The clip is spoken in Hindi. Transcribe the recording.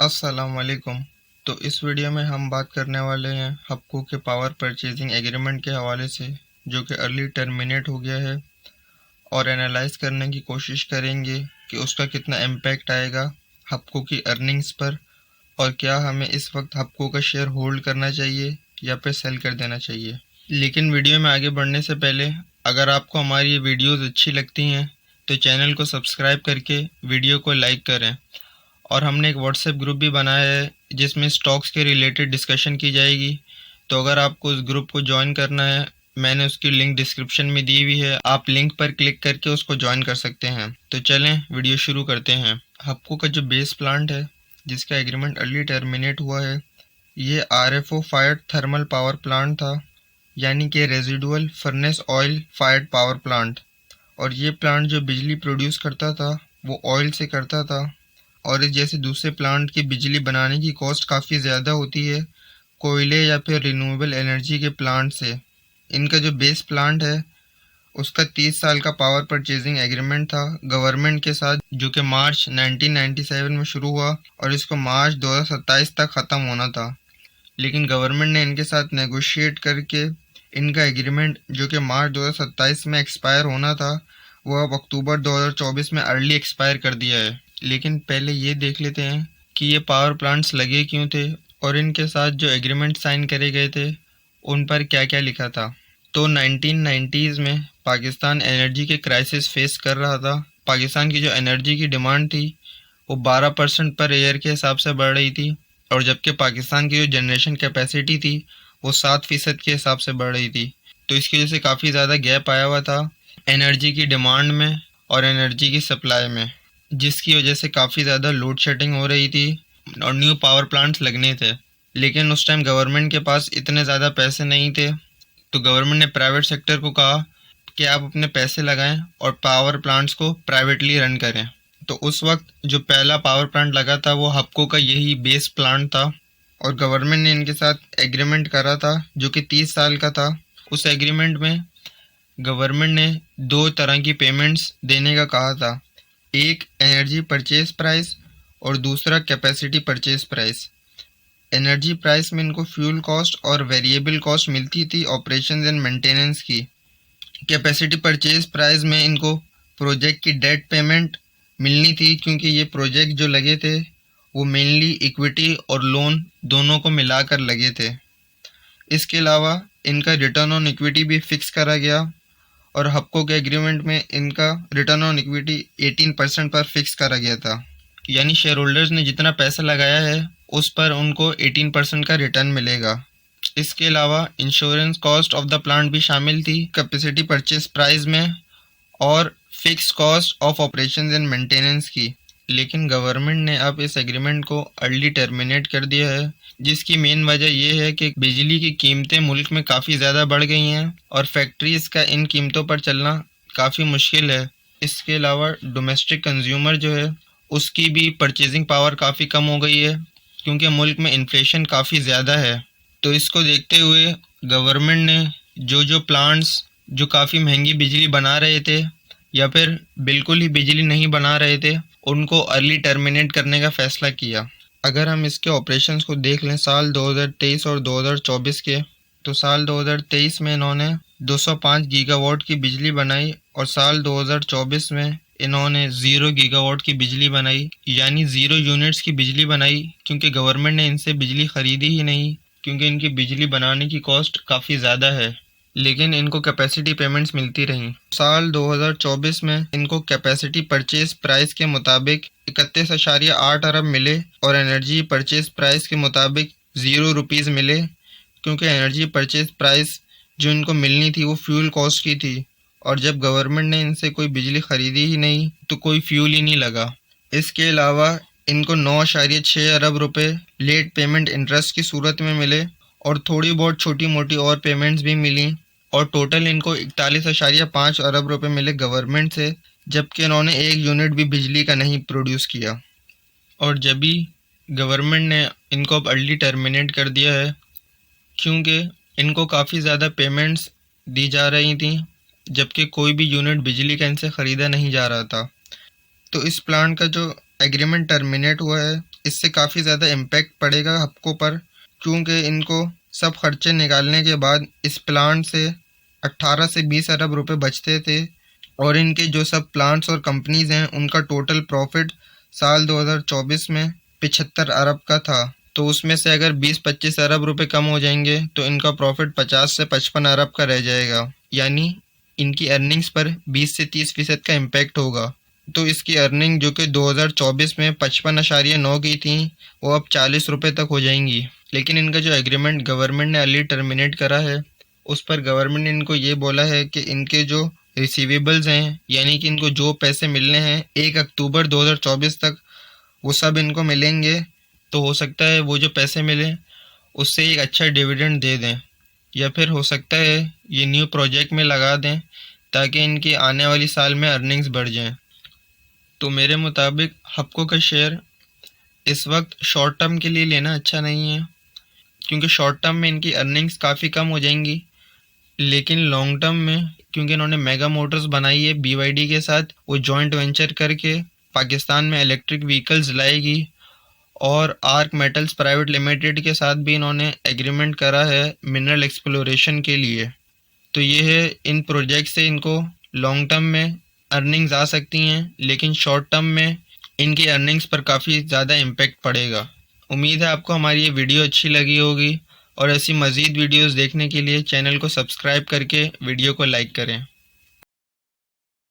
अस्सलाम वालेकुम। तो इस वीडियो में हम बात करने वाले हैं हपको के पावर परचेजिंग एग्रीमेंट के हवाले से, जो कि अर्ली टर्मिनेट हो गया है, और एनालाइज करने की कोशिश करेंगे कि उसका कितना इम्पैक्ट आएगा हपको की अर्निंग्स पर, और क्या हमें इस वक्त हपको का शेयर होल्ड करना चाहिए या फिर सेल कर देना चाहिए। लेकिन वीडियो में आगे बढ़ने से पहले, अगर आपको हमारी ये वीडियोज़ अच्छी लगती हैं तो चैनल को सब्सक्राइब करके वीडियो को लाइक करें। और हमने एक व्हाट्सएप ग्रुप भी बनाया है जिसमें स्टॉक्स के रिलेटेड डिस्कशन की जाएगी। तो अगर आपको उस ग्रुप को ज्वाइन करना है, मैंने उसकी लिंक डिस्क्रिप्शन में दी हुई है, आप लिंक पर क्लिक करके उसको ज्वाइन कर सकते हैं। तो चलें वीडियो शुरू करते हैं। हपको का जो बेस प्लांट है जिसका एग्रीमेंट अर्ली टर्मिनेट हुआ है, ये RFO fired thermal power plant था, यानी कि residual furnace oil fired power plant. और ये प्लांट जो बिजली प्रोड्यूस करता था वो ऑयल से करता था, और इस जैसे दूसरे प्लांट की बिजली बनाने की कॉस्ट काफ़ी ज़्यादा होती है कोयले या फिर रिन्यूएबल एनर्जी के प्लांट से। इनका जो बेस प्लांट है उसका 30 साल का पावर परचेजिंग एग्रीमेंट था गवर्नमेंट के साथ, जो कि मार्च 1997 में शुरू हुआ और इसको मार्च 2027 तक ख़त्म होना था। लेकिन गवर्नमेंट ने इनके साथ नेगोशिएट करके इनका एग्रीमेंट, जो कि मार्च 2027 में एक्सपायर होना था, वो अब अक्टूबर 2024 में अर्ली एक्सपायर कर दिया है। लेकिन पहले ये देख लेते हैं कि ये पावर प्लांट्स लगे क्यों थे और इनके साथ जो एग्रीमेंट साइन करे गए थे उन पर क्या क्या लिखा था। तो 1990s में पाकिस्तान एनर्जी के क्राइसिस फेस कर रहा था। पाकिस्तान की जो एनर्जी की डिमांड थी वो 12% पर ईयर के हिसाब से बढ़ रही थी, और जबकि पाकिस्तान की जो जनरेशन कैपेसिटी थी वो 7% के हिसाब से बढ़ रही थी। तो इसकी वजह से काफ़ी ज़्यादा गैप आया हुआ था एनर्जी की डिमांड में और एनर्जी की सप्लाई में, जिसकी वजह से काफ़ी ज़्यादा लोड शेडिंग हो रही थी और न्यू पावर प्लांट्स लगने थे। लेकिन उस टाइम गवर्नमेंट के पास इतने ज़्यादा पैसे नहीं थे, तो गवर्नमेंट ने प्राइवेट सेक्टर को कहा कि आप अपने पैसे लगाएं और पावर प्लांट्स को प्राइवेटली रन करें। तो उस वक्त जो पहला पावर प्लांट लगा था वो हपको का यही बेस प्लांट था, और गवर्नमेंट ने इनके साथ एग्रीमेंट करा था जो कि 30 साल का था। उस एग्रीमेंट में गवर्नमेंट ने दो तरह की पेमेंट्स देने का कहा था, एक एनर्जी परचेज प्राइस और दूसरा capacity purchase price. Energy price में इनको फ्यूल कॉस्ट और वेरिएबल कॉस्ट मिलती थी ऑपरेशंस एंड मेंटेनेंस की। कैपेसिटी परचेज प्राइस में इनको प्रोजेक्ट की डेट पेमेंट मिलनी थी, क्योंकि ये प्रोजेक्ट जो लगे थे वो मेनली इक्विटी और लोन दोनों को मिलाकर लगे थे। इसके अलावा इनका रिटर्न ऑन इक्विटी भी फिक्स करा गया, और हपको के एग्रीमेंट में इनका रिटर्न ऑन इक्विटी 18% पर फिक्स करा गया था, यानी शेयर होल्डर्स ने जितना पैसा लगाया है उस पर उनको 18% का रिटर्न मिलेगा। इसके अलावा insurance cost of the plant भी शामिल थी कैपेसिटी परचेज प्राइस में, और fix cost of operations and maintenance की। लेकिन गवर्नमेंट ने अब इस एग्रीमेंट को अर्ली टर्मिनेट कर दिया है, जिसकी मेन वजह यह है कि बिजली की कीमतें मुल्क में काफ़ी ज़्यादा बढ़ गई हैं और फैक्ट्रीज़ का इन कीमतों पर चलना काफ़ी मुश्किल है। इसके अलावा डोमेस्टिक कंज्यूमर जो है उसकी भी परचेजिंग पावर काफ़ी कम हो गई है, क्योंकि मुल्क में इन्फ्लेशन काफ़ी ज़्यादा है। तो इसको देखते हुए गवर्नमेंट ने जो प्लांट्स जो काफ़ी महंगी बिजली बना रहे थे या फिर बिल्कुल ही बिजली नहीं बना रहे थे, उनको अर्ली टर्मिनेट करने का फ़ैसला किया। अगर हम इसके ऑपरेशंस को देख लें साल 2023 और 2024 के, तो साल 2023 में इन्होंने 205 गीगावाट की बिजली बनाई, और साल 2024 में इन्होंने 0 गीगावाट की बिजली बनाई, यानी 0 यूनिट्स की बिजली बनाई, क्योंकि गवर्नमेंट ने इनसे बिजली ख़रीदी ही नहीं, क्योंकि इनकी बिजली बनाने की कॉस्ट काफ़ी ज़्यादा है। लेकिन इनको कैपेसिटी पेमेंट्स मिलती रहीं। साल 2024 में इनको कैपेसिटी परचेज प्राइस के मुताबिक 31.8 अरब मिले, और एनर्जी परचेज प्राइस के मुताबिक 0 रुपीज़ मिले, क्योंकि एनर्जी परचेज प्राइस जो इनको मिलनी थी वो फ्यूल कॉस्ट की थी, और जब गवर्नमेंट ने इनसे कोई बिजली ख़रीदी ही नहीं तो कोई फ्यूल ही नहीं लगा। इसके अलावा इनको 9.6 अरब रुपए लेट पेमेंट इंटरेस्ट की सूरत में मिले, और थोड़ी बहुत छोटी मोटी और पेमेंट्स भी मिली, और टोटल इनको 41.5 अरब रुपए मिले गवर्नमेंट से, जबकि इन्होंने एक यूनिट भी बिजली का नहीं प्रोड्यूस किया। और जब भी गवर्नमेंट ने इनको अब अर्ली टर्मिनेट कर दिया है, क्योंकि इनको काफ़ी ज़्यादा पेमेंट्स दी जा रही थी, जबकि कोई भी यूनिट बिजली का इनसे ख़रीदा नहीं जा रहा था। तो इस प्लांट का जो एग्रीमेंट टर्मिनेट हुआ है, इससे काफ़ी ज़्यादा इम्पैक्ट पड़ेगा हपको पर, क्योंकि इनको सब खर्चे निकालने के बाद इस प्लांट से 18 से 20 अरब रुपए बचते थे, और इनके जो सब प्लांट्स और कंपनीज हैं उनका टोटल प्रॉफिट साल 2024 में 75 अरब का था। तो उसमें से अगर 20-25 अरब रुपए कम हो जाएंगे तो इनका प्रॉफिट 50 से 55 अरब का रह जाएगा, यानी इनकी अर्निंग्स पर 20 से 30% का इम्पैक्ट होगा। तो इसकी अर्निंग जो कि 2024 में 55.9 की थी, वो अब 40 रुपये तक हो जाएंगी। लेकिन इनका जो एग्रीमेंट गवर्नमेंट ने अर्ली टर्मिनेट करा है, उस पर गवर्नमेंट ने इनको ये बोला है कि इनके जो रिसीवेबल्स हैं, यानी कि इनको जो पैसे मिलने हैं 1 अक्टूबर 2024 तक, वो सब इनको मिलेंगे। तो हो सकता है वो जो पैसे मिले उससे एक अच्छा डिविडेंड दे दें, या फिर हो सकता है ये न्यू प्रोजेक्ट में लगा दें ताकि इनकी आने वाली साल में अर्निंग्स बढ़ जाएं। तो मेरे मुताबिक हपको का शेयर इस वक्त शॉर्ट टर्म के लिए लेना अच्छा नहीं है, क्योंकि शॉर्ट टर्म में इनकी अर्निंग्स काफ़ी कम हो जाएंगी। लेकिन लॉन्ग टर्म में, क्योंकि इन्होंने मेगा मोटर्स बनाई है BYD के साथ, वो जॉइंट वेंचर करके पाकिस्तान में इलेक्ट्रिक व्हीकल्स लाएगी, और आर्क मेटल्स प्राइवेट लिमिटेड के साथ भी इन्होंने एग्रीमेंट करा है मिनरल एक्सप्लोरेशन के लिए। तो ये है, इन प्रोजेक्ट से इनको लॉन्ग टर्म में अर्निंग्स आ सकती हैं, लेकिन शॉर्ट टर्म में इनकी अर्निंग्स पर काफ़ी ज़्यादा इम्पेक्ट पड़ेगा। उम्मीद है आपको हमारी ये वीडियो अच्छी लगी होगी, और ऐसी मज़ीद वीडियोस देखने के लिए चैनल को सब्सक्राइब करके वीडियो को लाइक करें।